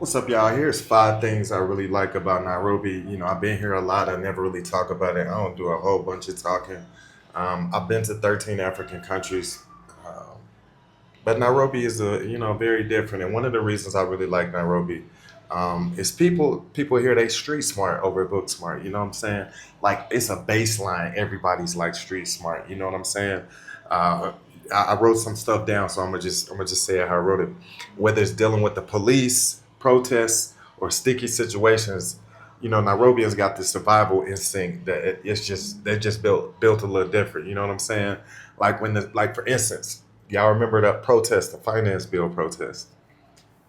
What's up, y'all? Here's five things I really like about Nairobi. I've been here a lot. I never really talk about it. I don't do a whole bunch of talking. I've been to 13 African countries, um, but Nairobi is very different. And one of the reasons I really like Nairobi is people here they street smart over book smart. You know what I'm saying? Like it's a baseline. Everybody's like street smart. You know what I'm saying? Uh, I wrote some stuff down, so I'm gonna just say it how I wrote it. Whether it's dealing with the police, protests, or sticky situations, Nairobians got the survival instinct that it's just they're just built a little different. You know what I'm saying? Like for instance, y'all remember that protest, the finance bill protest?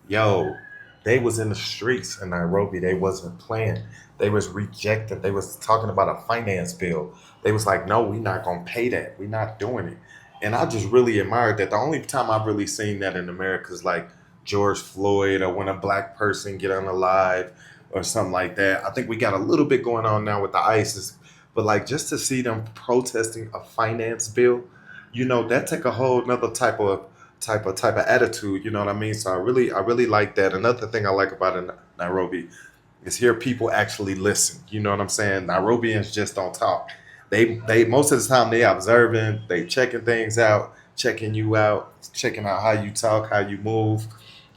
Yo, they was in the streets in Nairobi. They wasn't playing. They was rejecting. They was talking about a finance bill. They was like, no, we not gonna pay that. We not doing it. And I just really admired that. The only time I've really seen that in America is like George Floyd or when a black person get unalive or something like that. I think we got a little bit going on now with the ISIS, but like just to see them protesting a finance bill, that take a whole nother type of attitude. You know what I mean? So I really like that. Another thing I like about Nairobi is here people actually listen. You know what I'm saying? Nairobians just don't talk. They most of the time they observing, they checking things out, checking you out, checking out how you talk, how you move.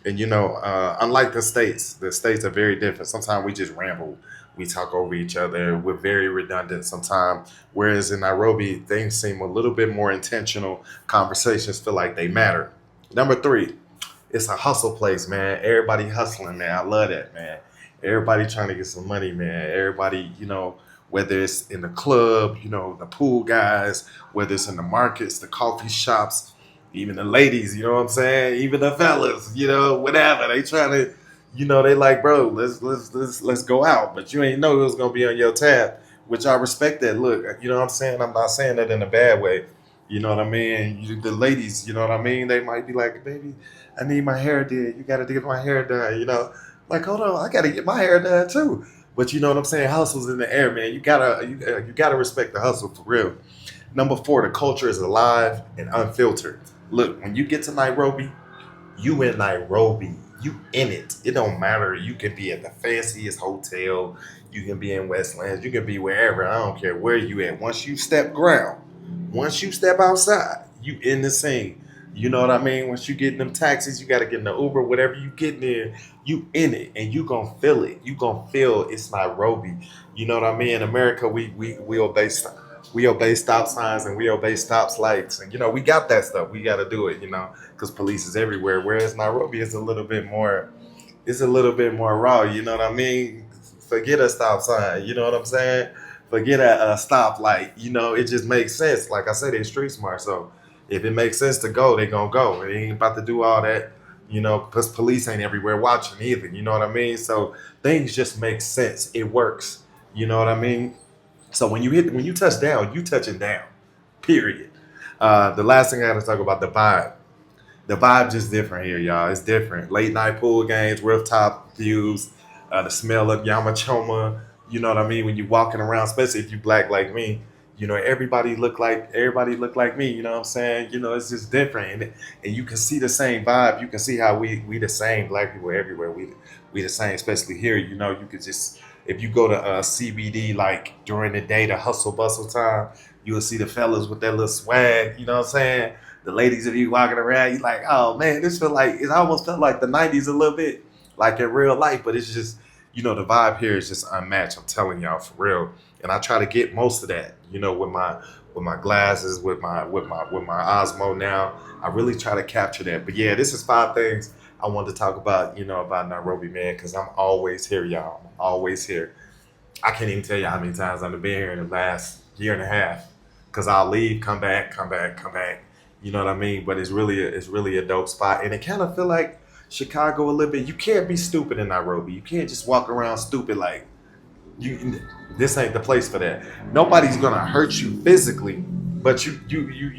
And unlike the states are very different. Sometimes we just ramble, we talk over each other. We're very redundant sometimes. Whereas in Nairobi, things seem a little bit more intentional. Conversations feel like they matter. Number three, it's a hustle place, man. Everybody hustling, man. I love that, man. Everybody trying to get some money, man. Everybody, whether it's in the club, the pool guys, whether it's in the markets, the coffee shops, even the ladies, you know what I'm saying? Even the fellas, whatever. They trying to, they like, bro, let's go out. But you ain't know it was gonna be on your tab, which I respect that. Look, you know what I'm saying? I'm not saying that in a bad way. You know what I mean? The ladies, you know what I mean? They might be like, baby, I need my hair did. You got to get my hair done. Like, hold on, I got to get my hair done too. But you know what I'm saying? Hustle's in the air, man. You gotta respect the hustle for real. Number four, the culture is alive and unfiltered. Look, when you get to Nairobi, you in Nairobi. You in it. It don't matter. You can be at the fanciest hotel. You can be in Westlands. You can be wherever. I don't care where you at. Once you step outside, you in the scene. You know what I mean? Once you get in them taxis, you got to get in the Uber, whatever you getting in, you in it, and you gonna feel it. You gonna feel it's Nairobi. You know what I mean? In America, we obey stop signs and we obey stop lights, and we got that stuff. We got to do it, because police is everywhere. Whereas Nairobi is a little bit more, it's a little bit more raw. You know what I mean? Forget a stop sign. You know what I'm saying? Forget a stop light. It just makes sense. Like I said, they're street smart. So if it makes sense to go, they gonna go. They ain't about to do all that. Because police ain't everywhere watching either. You know what I mean? So things just make sense. It works. You know what I mean? So when you touch down, you touching down. Period. The last thing I got to talk about the vibe. The vibe just different here, y'all. It's different. Late night pool games, rooftop views, the smell of yamachoma. You know what I mean? When you walking around, especially if you black like me, everybody look like me. You know what I'm saying? It's just different, and you can see the same vibe. You can see how we the same black people everywhere. We the same, especially here. You could just if you go to CBD like during the day, the hustle bustle time, you will see the fellas with that little swag. You know what I'm saying? The ladies, if you walking around, you like, oh man, this feel like it almost felt like the '90s a little bit, like in real life. But it's just, the vibe here is just unmatched. I'm telling y'all for real. And I try to get most of that, with my glasses, with my Osmo now. I really try to capture that. But yeah, this is five things I wanted to talk about, about Nairobi, man, because I'm always here, y'all. I'm always here. I can't even tell you how many times I've been here in the last year and a half. Cause I'll leave, come back, come back, come back. You know what I mean? But it's really a dope spot, and it kind of feel like Chicago a little bit. You can't be stupid in Nairobi. You can't just walk around stupid like you. This ain't the place for that. Nobody's gonna hurt you physically, but you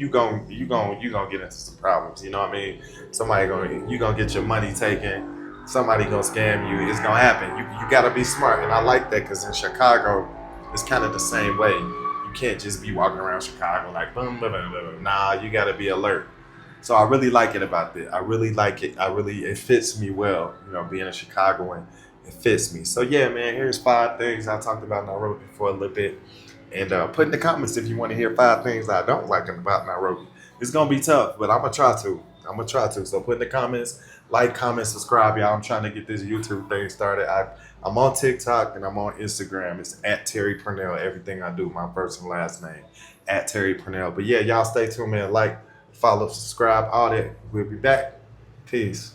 gonna get into some problems. You know what I mean? You gonna get your money taken. Somebody gonna scam you. It's gonna happen. You gotta be smart, and I like that because in Chicago, it's kind of the same way. You can't just be walking around Chicago like boom, boom, boom, boom. Nah, you gotta be alert. So I really like it about that. I really like it. It fits me well. Being a Chicagoan, it fits me. So yeah, man. Here's 5 things I talked about Nairobi for a little bit, and put in the comments if you want to hear 5 things I don't like about Nairobi. It's gonna be tough, but I'm gonna try to. I'm gonna try to. So put in the comments, like, comment, subscribe, y'all. I'm trying to get this YouTube thing started. I'm on TikTok and I'm on Instagram. It's at Terry Purnell. Everything I do, my first and last name, at Terry Purnell. But yeah, y'all stay tuned, man. Like, follow, subscribe, all that. We'll be back. Peace.